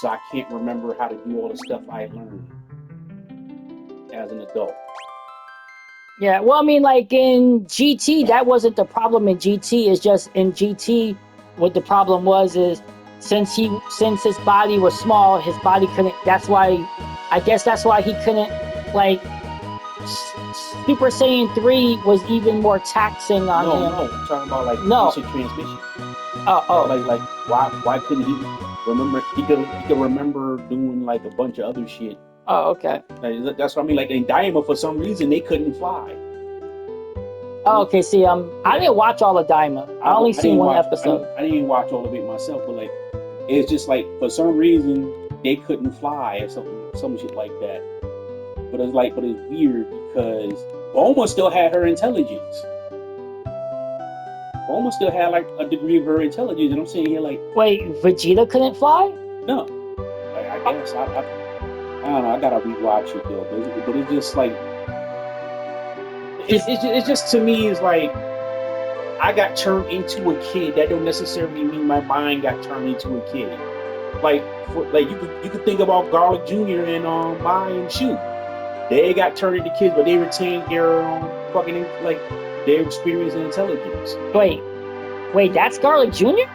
so I can't remember how to do all the stuff I learned as an adult. Yeah, well, I mean, like in GT, that wasn't the problem in GT. It's just in GT, what the problem was is since his body was small, his body couldn't. That's why, I guess that's why he couldn't like Super Saiyan 3 was even more taxing on No, him. no, I'm talking about like No. basic transmission. Oh. Like why couldn't he remember? He could remember doing like a bunch of other shit. Oh, okay. Like, that's what I mean. Like in Daima, for some reason they couldn't fly. Oh, okay. See, I didn't watch all of Daima. I only I seen didn't one watch. episode. I didn't watch all of it myself, but like it's just like for some reason they couldn't fly or some shit like that. But it's weird because Bulma still had her intelligence. Bulma still had like a degree of her intelligence, and I'm saying here like, Wait, Vegeta couldn't fly? no, like, I guess I don't know. I gotta rewatch it though, but it's just like it's just to me it's like I got turned into a kid. That don't necessarily mean my mind got turned into a kid. Like you could think about Garlic Jr. and Mai and Shu. They got turned into kids, but they retained their fucking like their experience and intelligence. Wait, that's Garlic Jr.?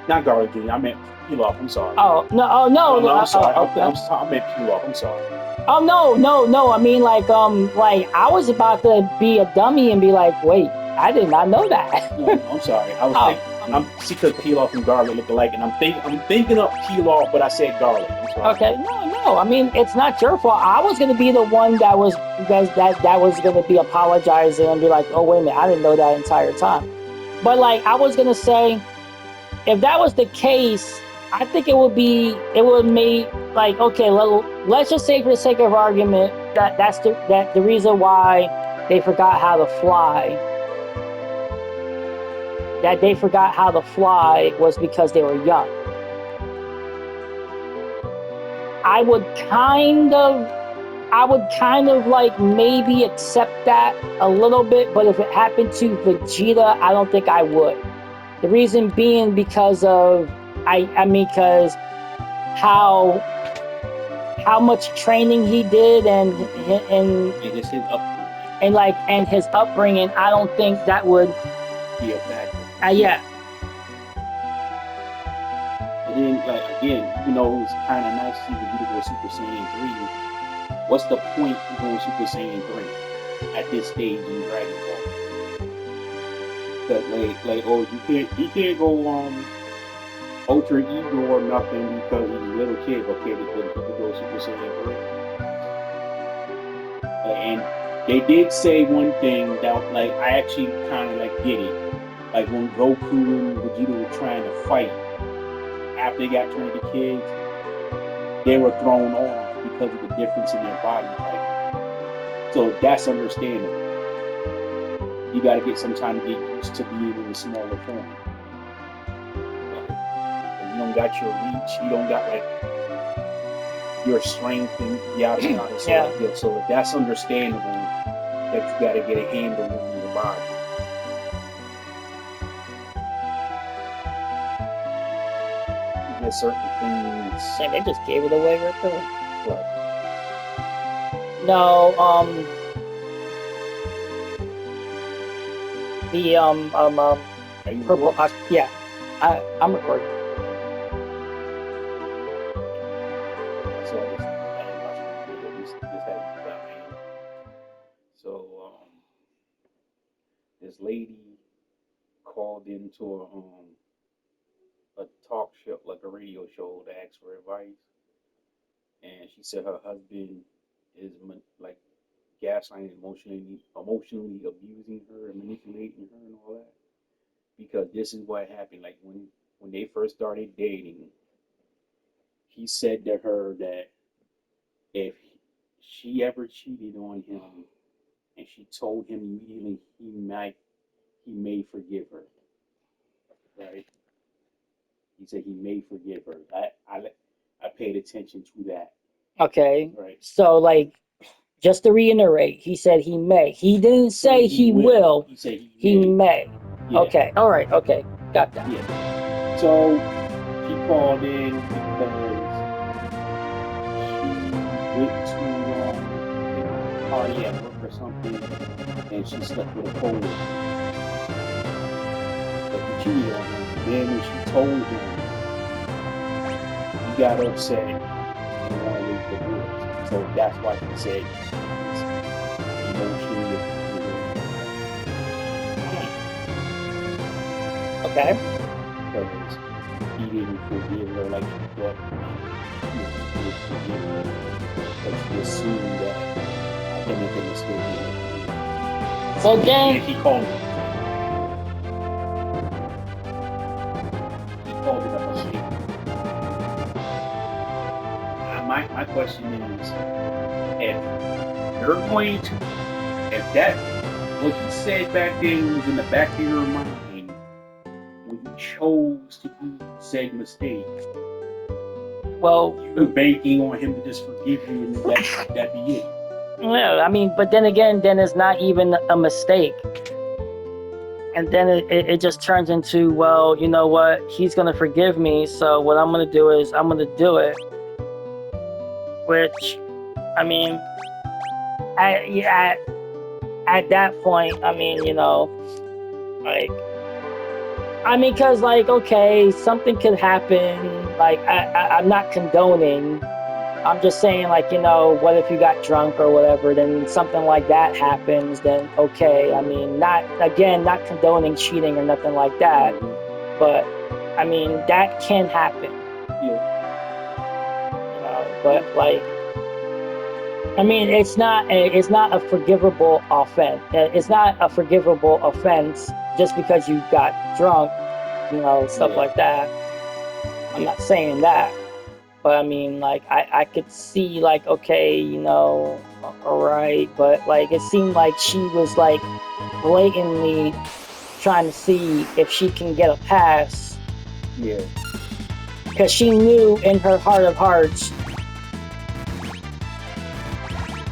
Not Garlic Jr. I meant Pilaf. I'm sorry. Oh no! Oh no! No, I'm sorry. Okay. I meant Pilaf. I'm sorry. Oh no! I mean, like I was about to be a dummy and be like, wait, I did not know that. No, I'm sorry. I was thinking. I'm see because Pilaf and Garlic look alike, and I'm thinking of Pilaf, but I said Garlic. I'm sorry. Okay, no. I mean, it's not your fault. I was gonna be the one that was gonna be apologizing and be like, oh wait a minute, I didn't know that entire time. But like, I was gonna say, if that was the case, I think it would make like, okay, let's just say for the sake of argument that's the reason why they forgot how to fly. That they forgot how to fly was because they were young. I would kind of like maybe accept that a little bit, but if it happened to Vegeta, I don't think I would. The reason being because of because how much training he did and just his upbringing. and his upbringing, I don't think that would be a factor. Yeah. And then like again, even though it was kind of nice to see Vegeta go Super Saiyan 3, what's the point of going Super Saiyan 3 at this stage in Dragon Ball? That like oh you can't go Ultra Ego or nothing because he's a little kid. Okay, but he could go Super Saiyan 3. And they did say one thing that like I actually kind of like get it. Like when Goku and Vegeta were trying to fight after they got turned into kids, they were thrown off because of the difference in their body type. So that's understandable. You got to get some time to get used to being in a smaller form. You don't got your reach. You don't got like your strength and yada yada. So that's understandable that you got to get a handle on your body. There's certain things. And they just gave it away right there. What? No, the purple. Yeah, I'm recording. So I ain't watching the video. This had to be. So this lady called into a talk show, like a radio show, to ask for advice, and she said her husband is like gaslighting, emotionally abusing her and manipulating her and all that. Because this is what happened. Like when they first started dating, he said to her that if she ever cheated on him and she told him immediately, he may forgive her. Right? He said he may forgive her. I paid attention to that. Okay. Right. So like, just to reiterate, he said he may. He didn't say he will. He said he may. Yeah. Okay. All right. Okay. Got that. Yeah. So she called in because party at work or something, and she slept with a coworker. But he cheated on her. Then when she told him, he got upset and wanted to divorce. So that's why he said he's emotionally Okay. because he didn't forgive her like she thought he would forgive her. But she assumed that I can make a mistake. Well, then, And he called it. He called it a mistake. My question is, if you're going to, if that, what he said back then was in the back of your mind, when you chose to do said mistake, well, you're banking on him to just forgive you and that be it. yeah, I mean, but then again, then it's not even a mistake. And then it just turns into, well, you know what? He's going to forgive me. So what I'm going to do is I'm going to do it. Which, I mean, at that point, I mean, you know, like, I mean, because, like, okay, something could happen. Like, I'm not condoning. I'm just saying, like, you know, what if you got drunk or whatever, then something like that happens, then okay. I mean, not condoning cheating or nothing like that, but, I mean, that can happen. Yeah. You know, but, like, I mean, it's not a forgivable offense. It's not a forgivable offense just because you got drunk, you know, stuff like that. I'm not saying that. But I mean, like, I could see, like, okay, you know, all right, but, like, it seemed like she was, like, blatantly trying to see if she can get a pass. Yeah. Because she knew in her heart of hearts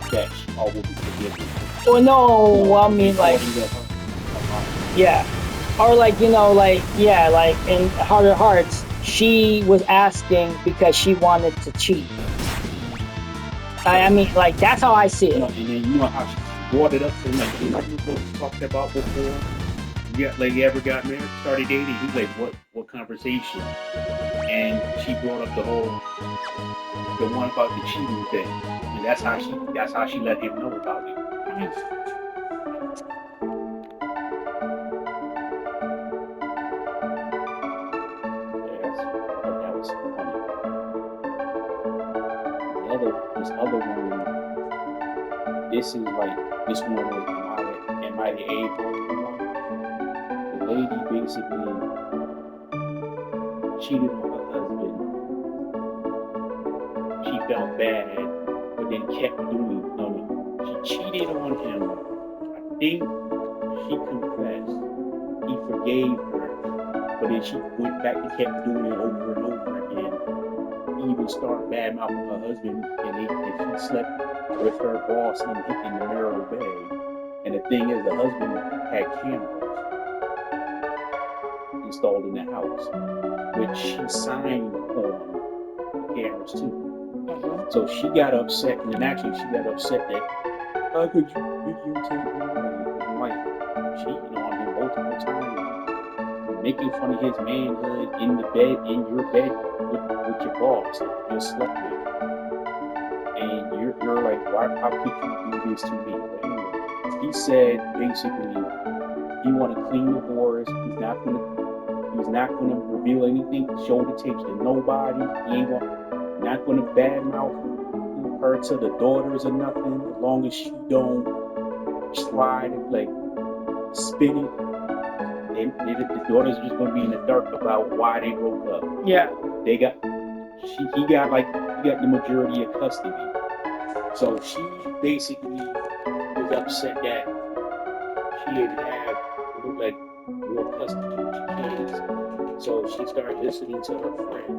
that she always forgiven. Well, no, I mean, like, yeah. Or, like, you know, like, yeah, like, in heart of hearts, she was asking because she wanted to cheat. I mean, like, that's how I see it. And then you know how she brought it up to him, like, you know what we talked about before? Yeah, like, you ever got married, started dating? He's like, what conversation? And she brought up the one about the cheating thing. And that's how she let him know about it. That was funny. This other one, this one was am I the a-hole one? The lady basically cheated on her husband. She felt bad, but then kept doing it. No, she cheated on him. I think she confessed. He forgave her, but then she went back and kept doing it over and over again. He even started bad mouthing her husband, and she slept with her boss in the marital bed. And the thing is, the husband had cameras installed in the house, which she signed on the cameras too. So she got upset, and then actually she got upset that how could you videotape me? I'm like, cheating on him multiple times, making fun of his manhood in your bed with your boss that you slept with, and you're like, why? How could you do this to me? But anyway, he said basically he want to clean the doors. He's not gonna reveal anything, show the tapes to nobody. He ain't not gonna badmouth her to the daughters or nothing, as long as she don't try to like spin it. The daughters are just gonna be in the dark about why they broke up. Yeah. He got the majority of custody. So she basically was upset that she didn't have like more custody of the kids. So she started listening to her friend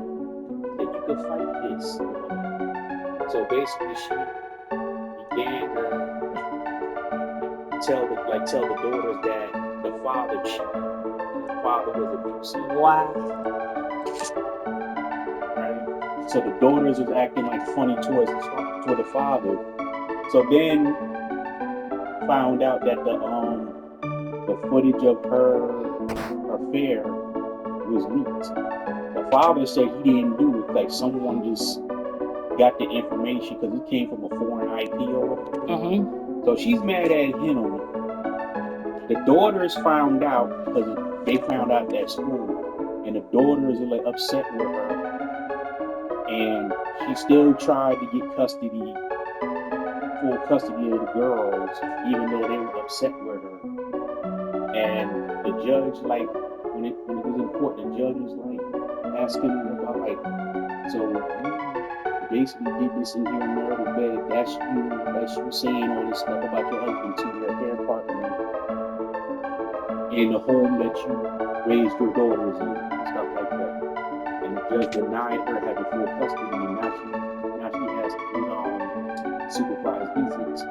that you could fight this. So basically she began to tell the daughters that the father cheated. The father was abusive. Wow. Right? So the daughters was acting like funny towards the father. So then found out that the footage of her affair was leaked. The father said he didn't do it. Like someone just got the information because it came from a foreign IP or whatever. So she's mad at him. The daughters found out because they found out at school, and the daughters are like upset with her, and she still tried to get full custody of the girls, even though they were upset with her. And the judge, like, when it was in court, the judge was like asking her about like, so you basically did this in your marital bed. That's you saying all this stuff about your husband to your affair partner in the home that you raised your daughters in, and stuff like that. And the judge denied her having full custody, and now she has supervised visits.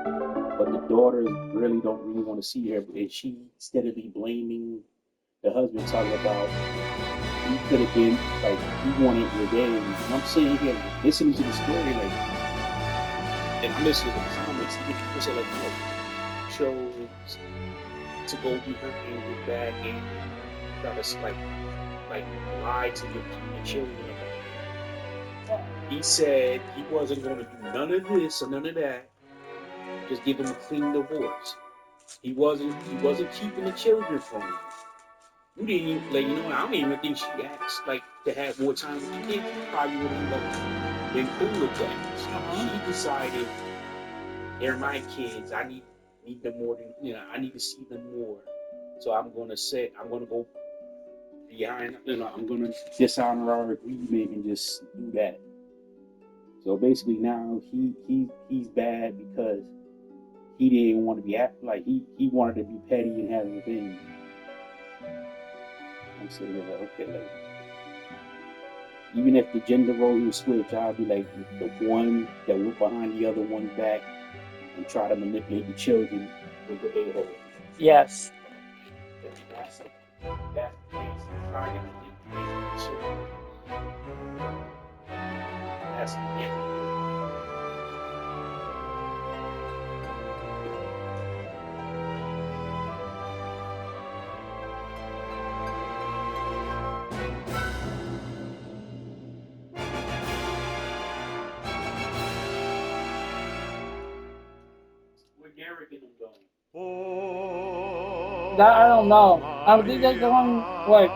But the daughters really don't really want to see her, and she steadily blaming the husband, talking about he could have been like he wanted revenge. And I'm sitting here listening to the story, like, and I'm listening to the comments. People say like, chose to go be her anger back and try to like lie to your children. He said he wasn't going to do none of this or none of that. Just give him a clean divorce. He wasn't keeping the children from him. You didn't even, like, I don't even think she asked like to have more time with the kids. She probably would have been cool with that. She decided they're my kids. I need them more than I need to see them more. So I'm gonna go behind. I'm gonna dishonor our agreement and just do that. So basically now he's bad because he didn't want to be like he wanted to be petty and have revenge. I'm sitting there like, okay, like even if the gender role was switched, I'd be like the one that went behind the other one's back and try to manipulate the children with the a-hole. Yes. That's the case. Trying to manipulate the children. That's the end. Derek and them going? That I don't know. I think that's the one. Wait.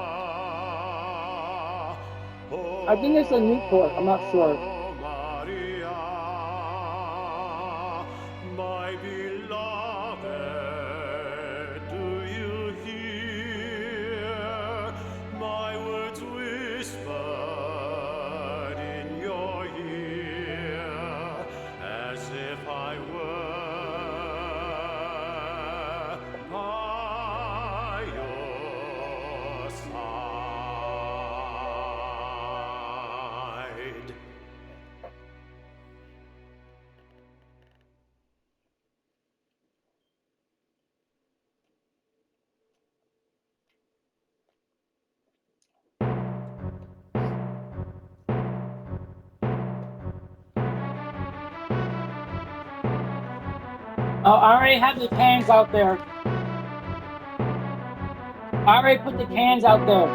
I think it's a Newport. I'm not sure. My beloved, do you hear my words whispered in your ear, as if I were by your side? Oh, I already have the cans out there. I already put the cans out there.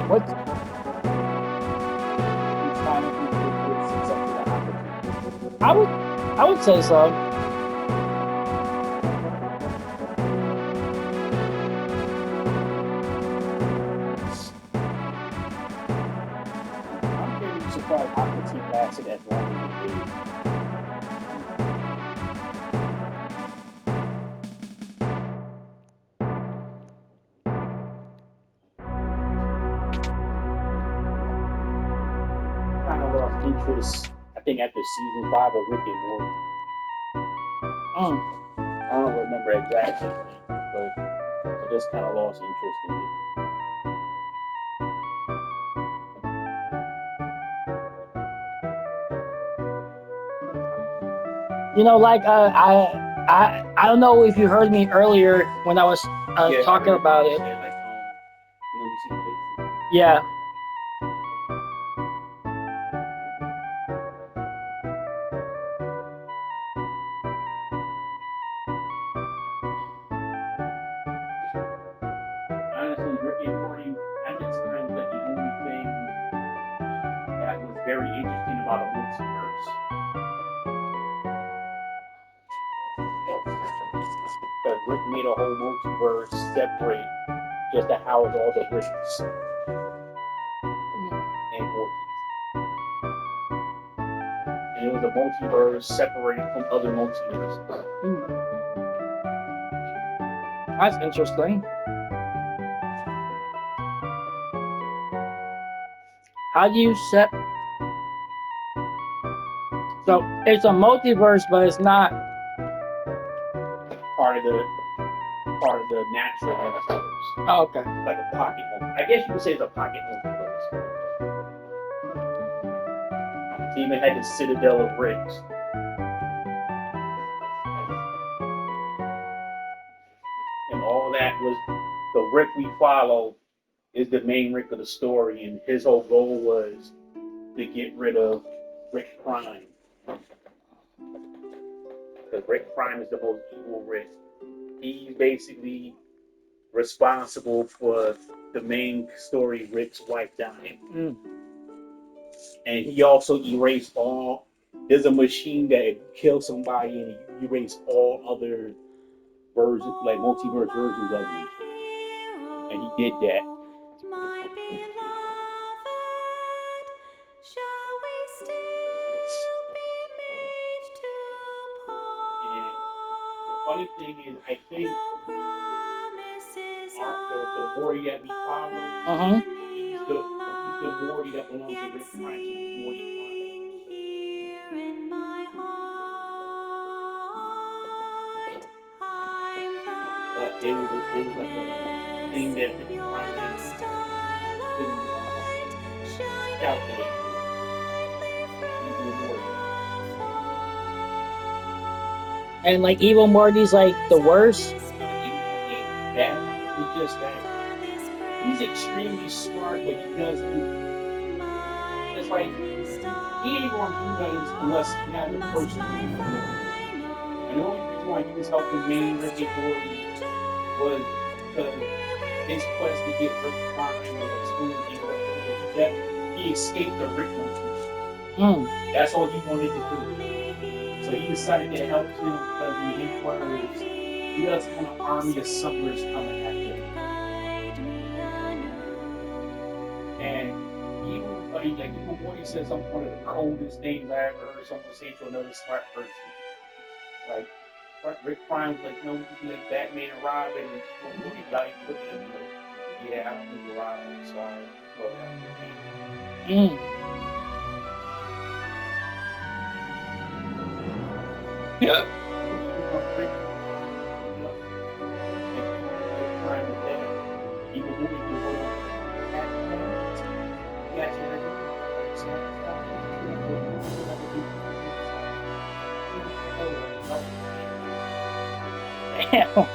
What? I would say so. I'm pretty surprised Aqua lasted as long as it did. Kind of lost interest, I think, after season 5 of Rick and Morty. I don't remember exactly, but it just kind of lost interest in it. Like I don't know if you heard me earlier when I was Yeah, I talking heard about you it. say like you see places. Yeah. Honestly, Rick and Morty at the time was like the only thing that was very interesting about a multiverse. Because Rick made a whole multiverse separate just to house all the Ricks and Mortys. And it was a multiverse separated from other multiverses. That's interesting. How do you set? So it's a multiverse, but it's not. Part of the natural multiverse. Oh, okay. Like a pocket multiverse. I guess you could say it's a pocket multiverse. It even had the Citadel of Ricks. And all that was the Rick we follow is the main Rick of the story, and his whole goal was to get rid of Rick Prime. Because Rick Prime is the most evil Rick. He's basically responsible for the main story, Rick's wife dying. And he also erased all. There's a machine that kills somebody and he erased all other versions, like multiverse versions of him. And he did that. Funny thing is, I think the Morty that we follow, he's the Morty that belongs to Rick Prime. Morty Prime. But it was like a thing that Rick Prime couldn't calculate. Evil Morty. And like Evil Morty's like the worst. That is just that he's extremely smart, but he doesn't. It's like he ain't gonna do that unless he has a person. And the only reason why he was helping main Rick and Morty was because his quest to get Rick Prime and like school that he escaped the Rick motif. That's all he wanted to do. So he decided to help him because he was he doesn't want an army of suburbs coming at him. And Evil Morty says I'm one of the coldest things I ever heard someone say to another smart person. Like Rick Prime's like, no, you can be like Batman and Robin, and Evil Morty like put him like, yeah, I don't think Robin, sorry. Well, Yep. Evil Morty can hold on. Damn.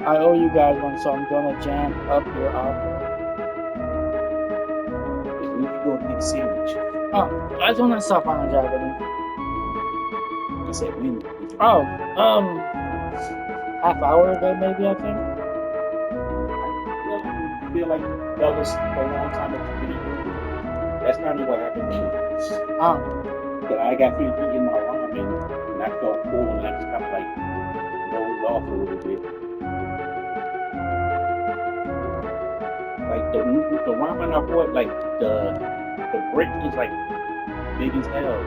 I owe you guys one, so I'm gonna jam up your offer. We can go get a sandwich. Oh, I don't want stuff on Japanese. I said when. Oh, half hour ago maybe I think. I feel like that was a long time that you didn't do it. That's not even what happened to me. Oh, But I got finished eating my ramen and I felt full and I just kind of like dozed off a little bit. Like the ramen I bought, like the brick is like big as hell.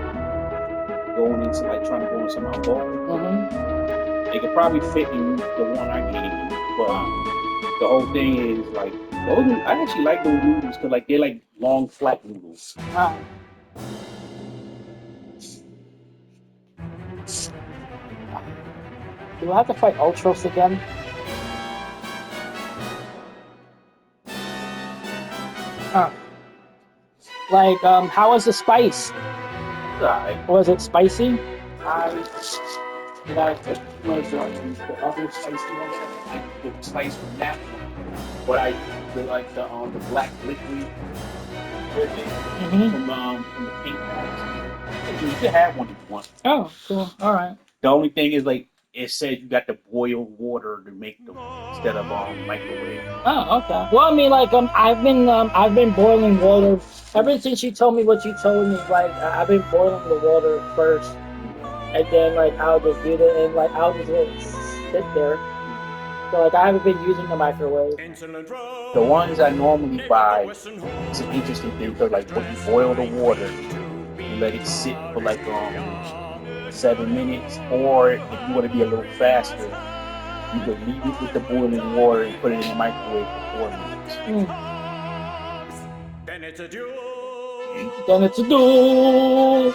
Going into like trying to go into my bowl. It could probably fit in the one I gave you, but the whole thing is like those. I actually like those noodles because like they're like long flat noodles. Do I have to fight Ultros again? Like, how was the spice? Alright. Was it spicy? I like the other spicy one, like the spice from that one. But I like the black liquid from the pink bags. You can have one if you want. Oh, cool. All right. The only thing is like it says you got to boil water to make them instead of microwave. Oh, okay. Well, I mean, like, I've been boiling water ever since you told me what you told me. Like, I've been boiling the water first, and then like I'll just do it, and like I'll just let it sit there. So like I haven't been using the microwave. The ones I normally buy, it's an interesting thing because like when you boil the water, you let it sit for like 7 minutes, or if you want to be a little faster, you could leave it with the boiling water and put it in the microwave for 4 minutes. Then it's a duel. Then it's a duel.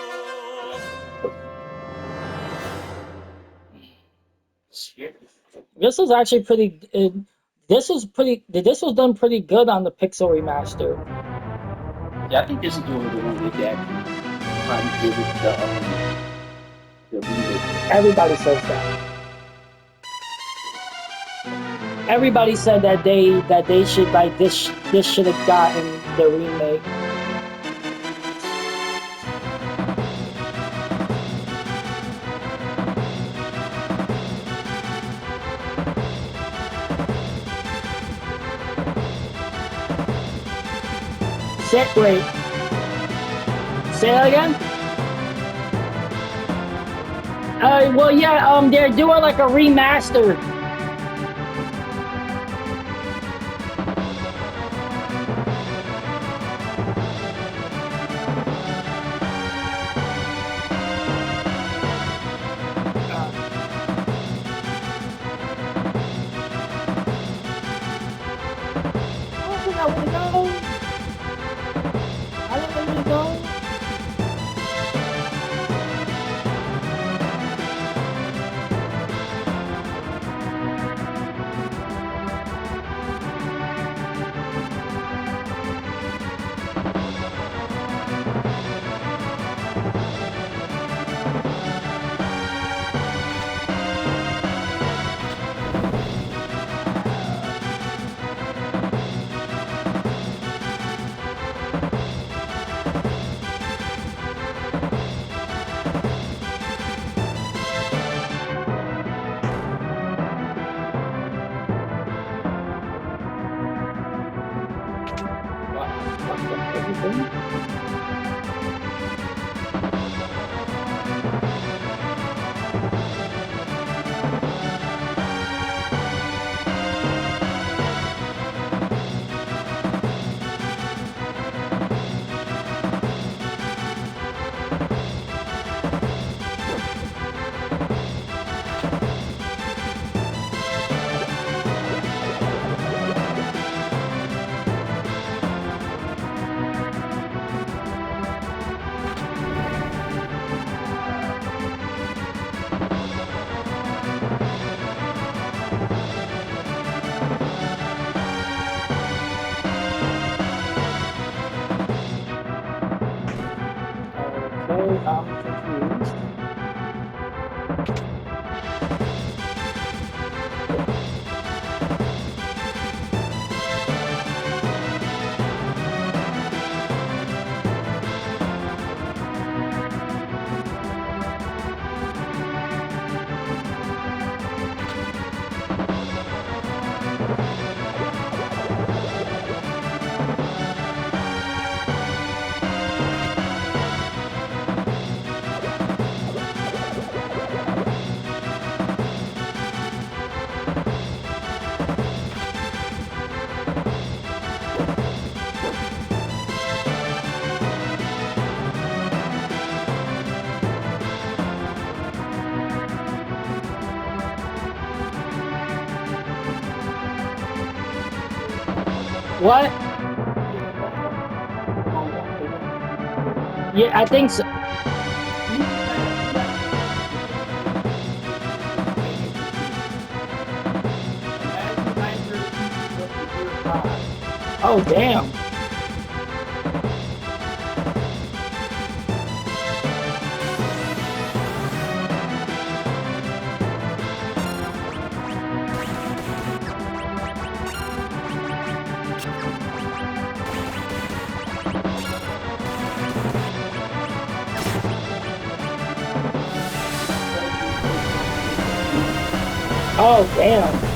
This is actually pretty. This was done pretty good on the Pixel remaster. Yeah, I think this is the one that actually trying to give it the remake. Everybody says that. Everybody said that they should like this should have gotten the remake. Wait. Say that again? Well, yeah, they're doing like a remaster. What? Yeah, I think so. Oh, damn. Oh, damn.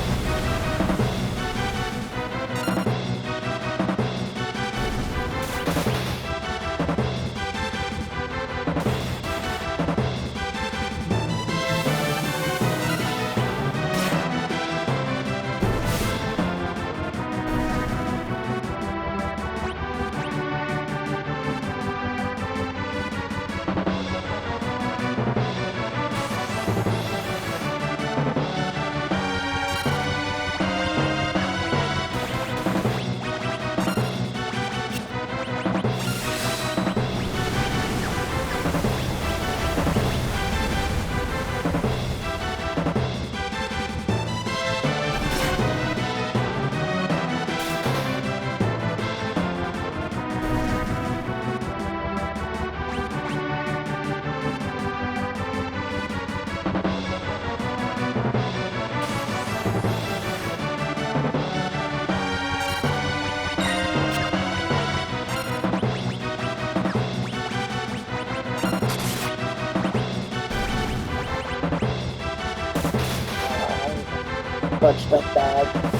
Touch that bag.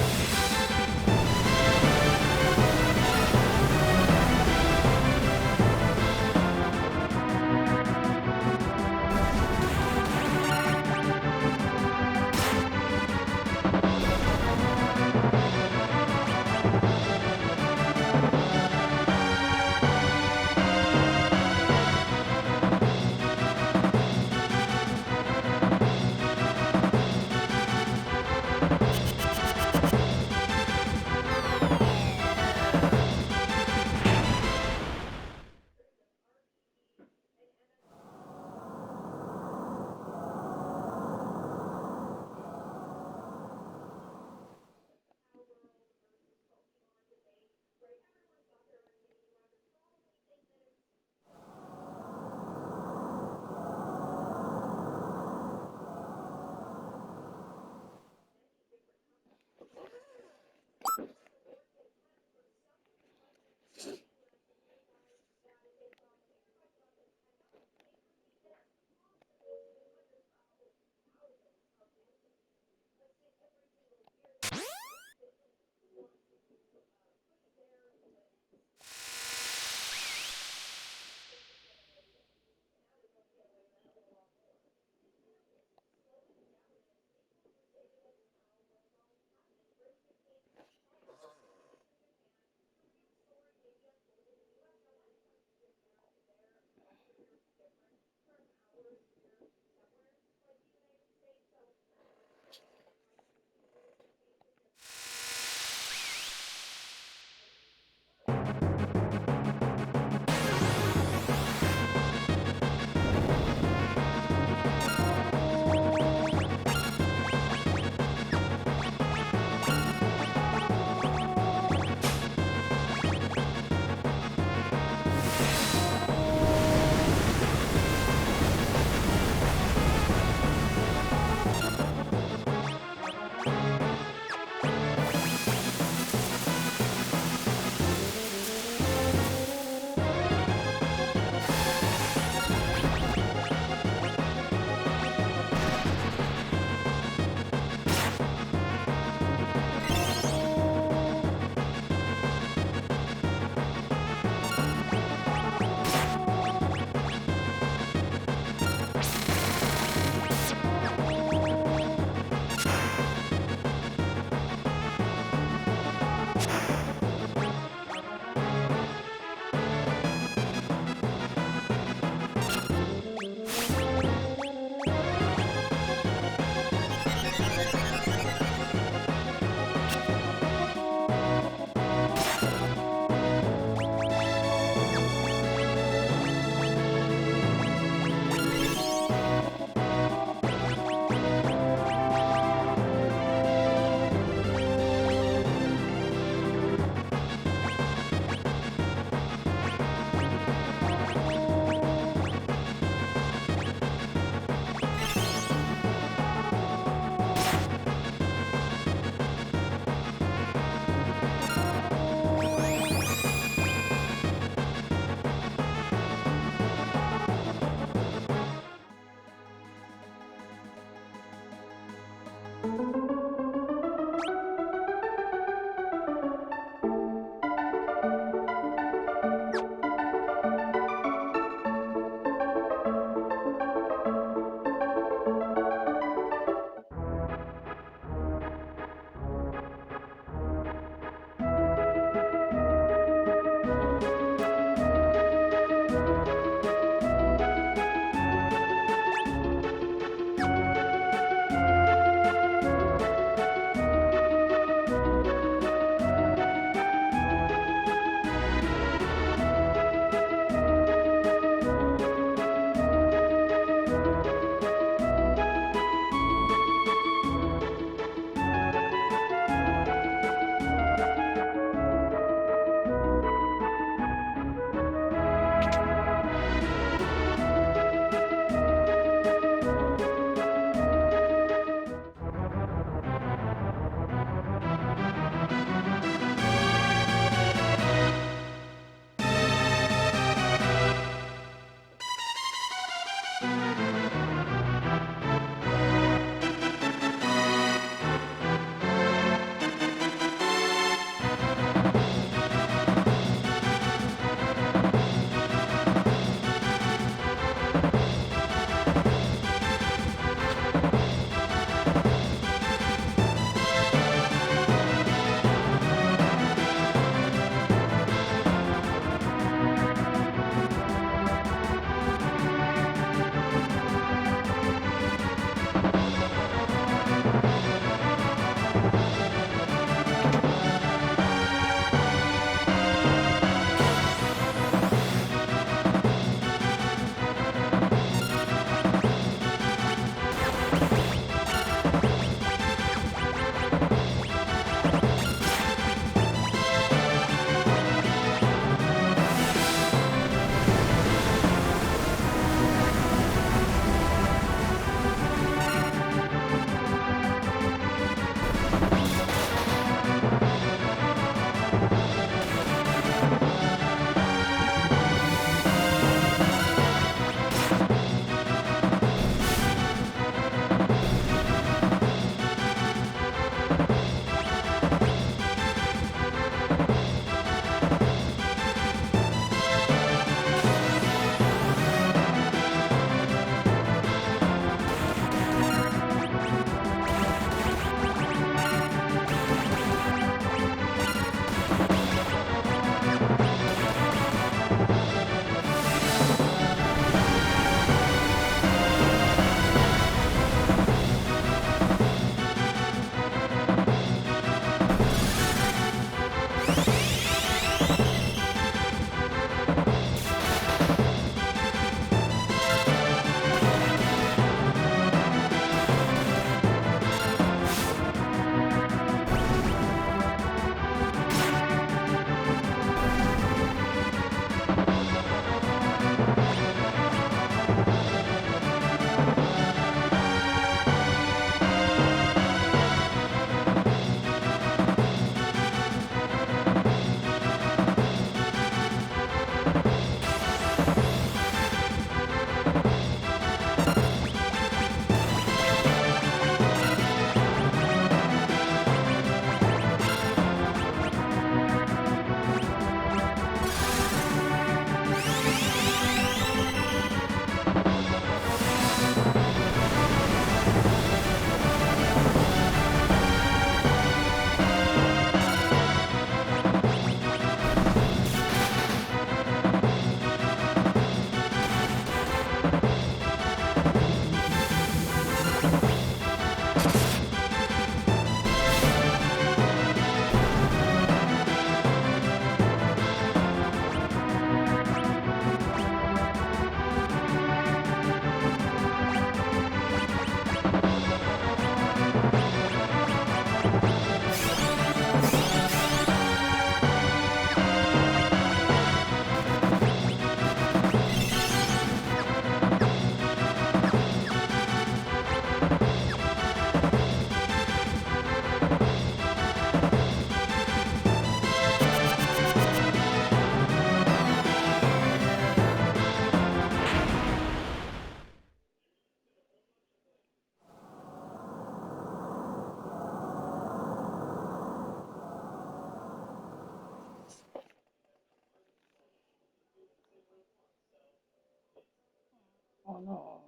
know.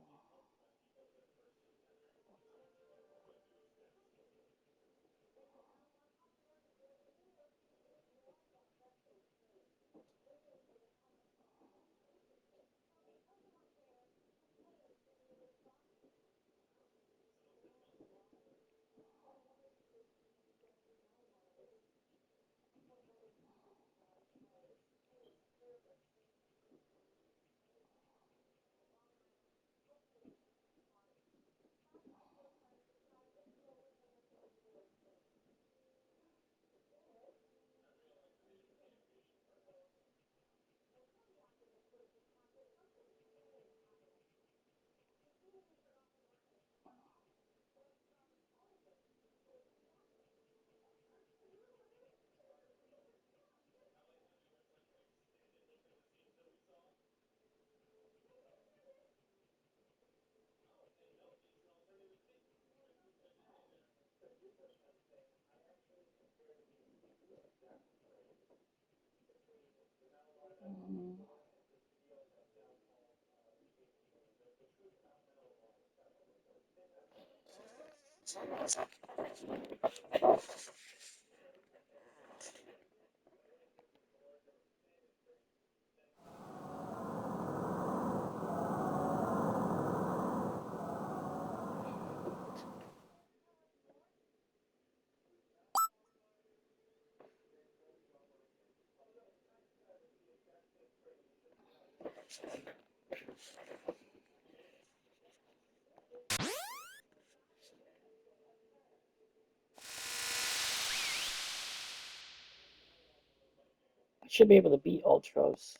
Mm. I should be able to beat Ultros.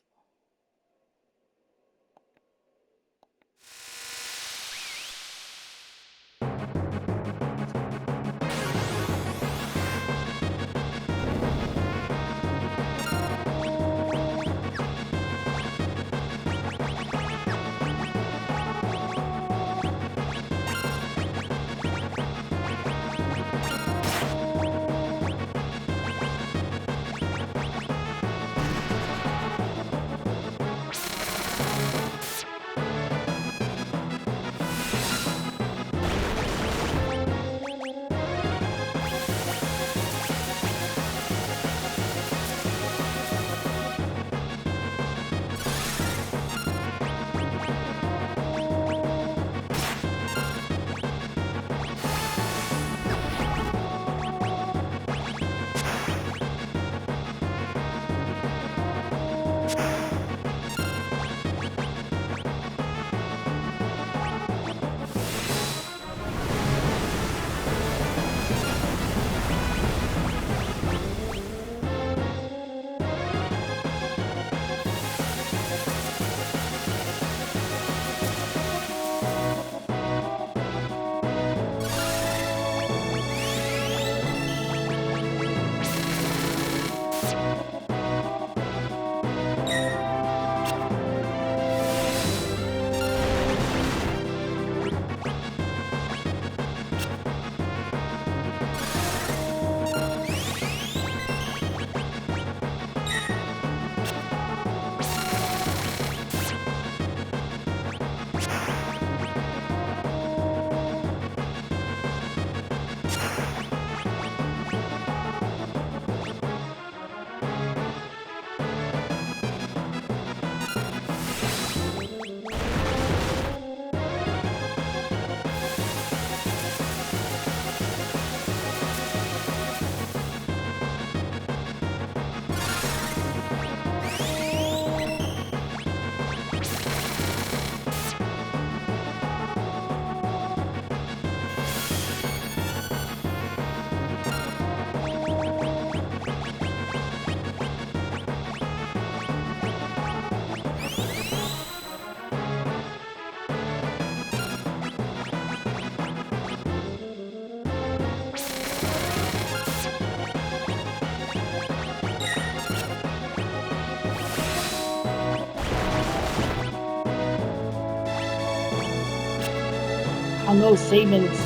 I know Saban's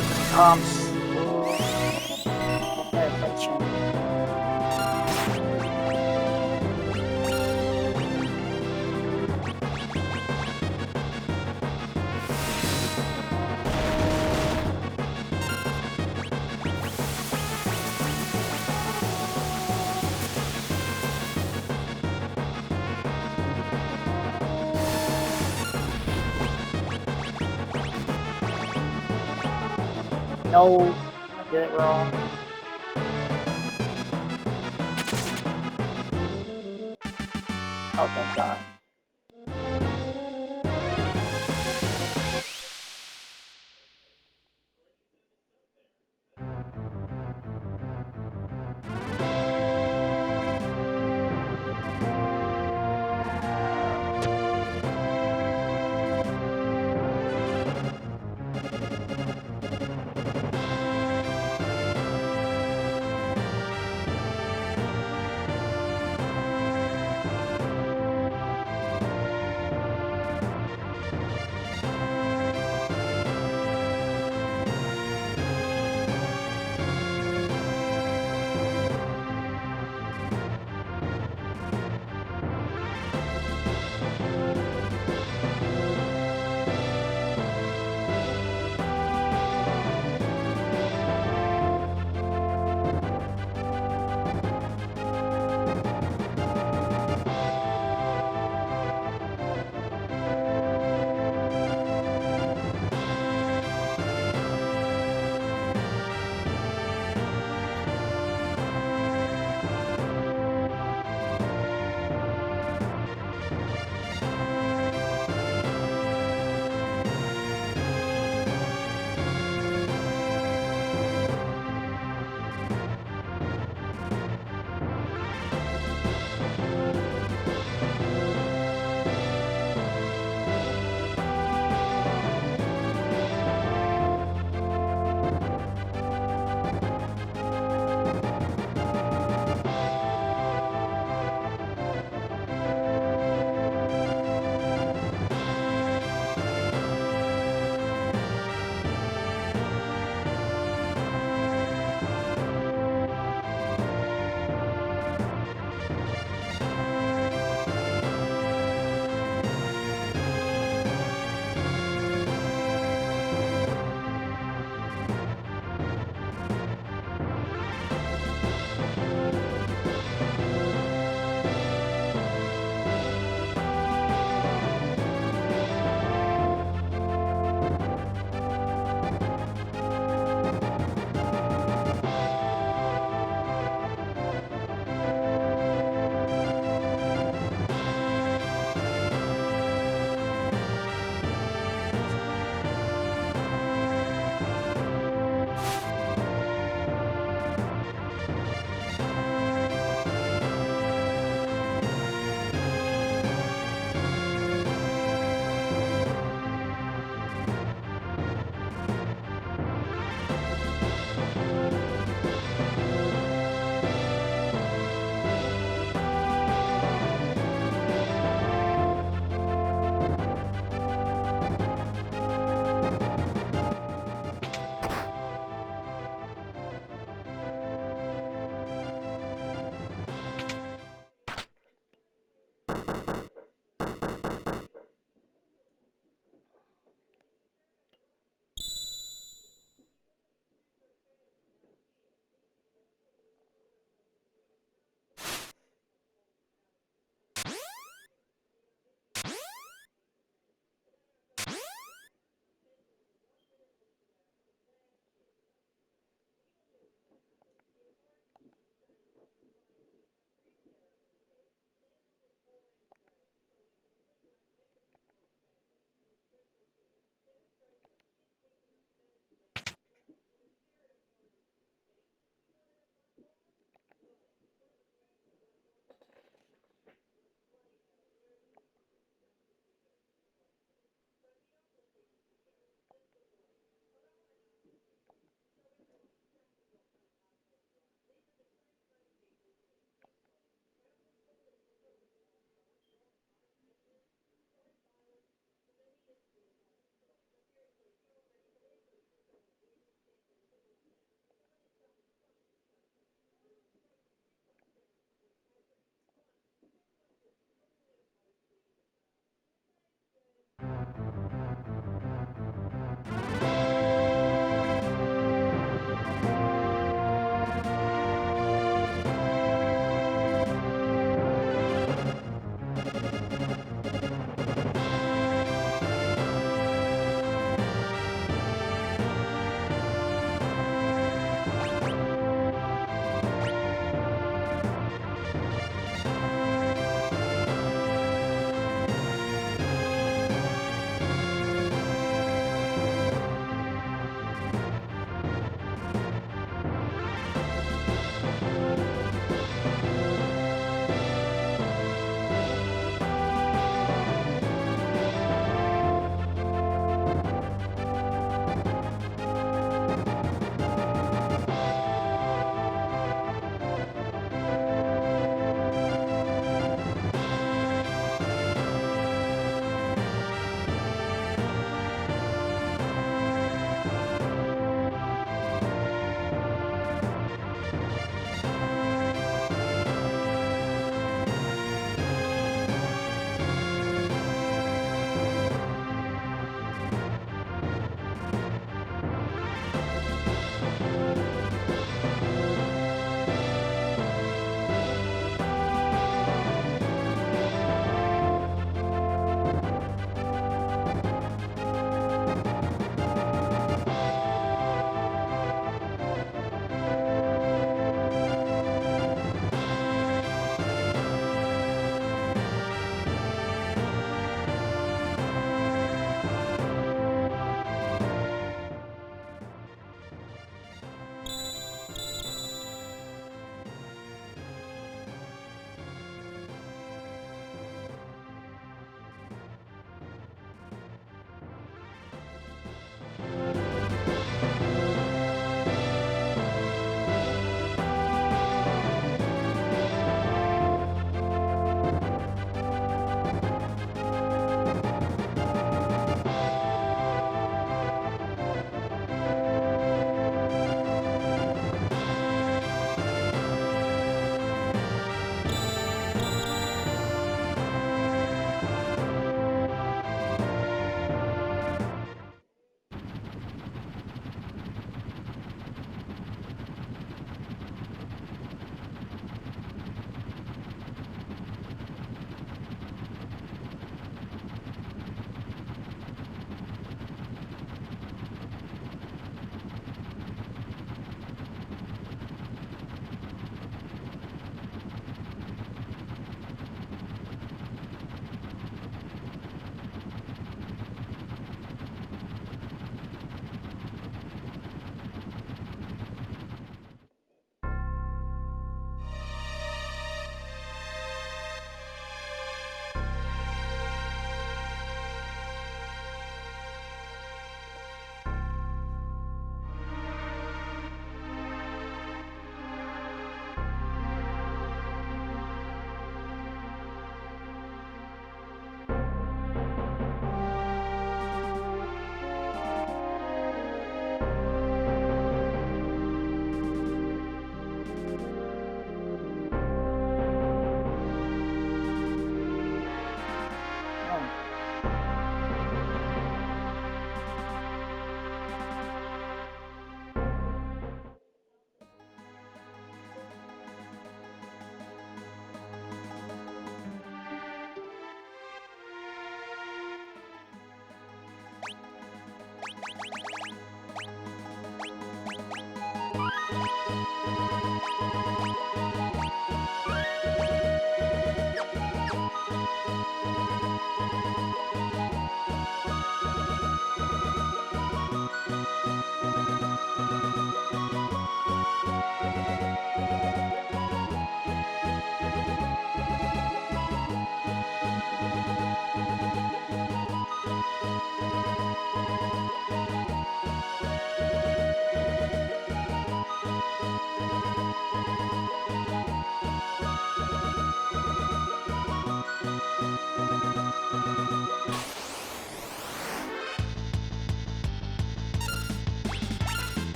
pay attention. No, I did it wrong. Oh, thank God.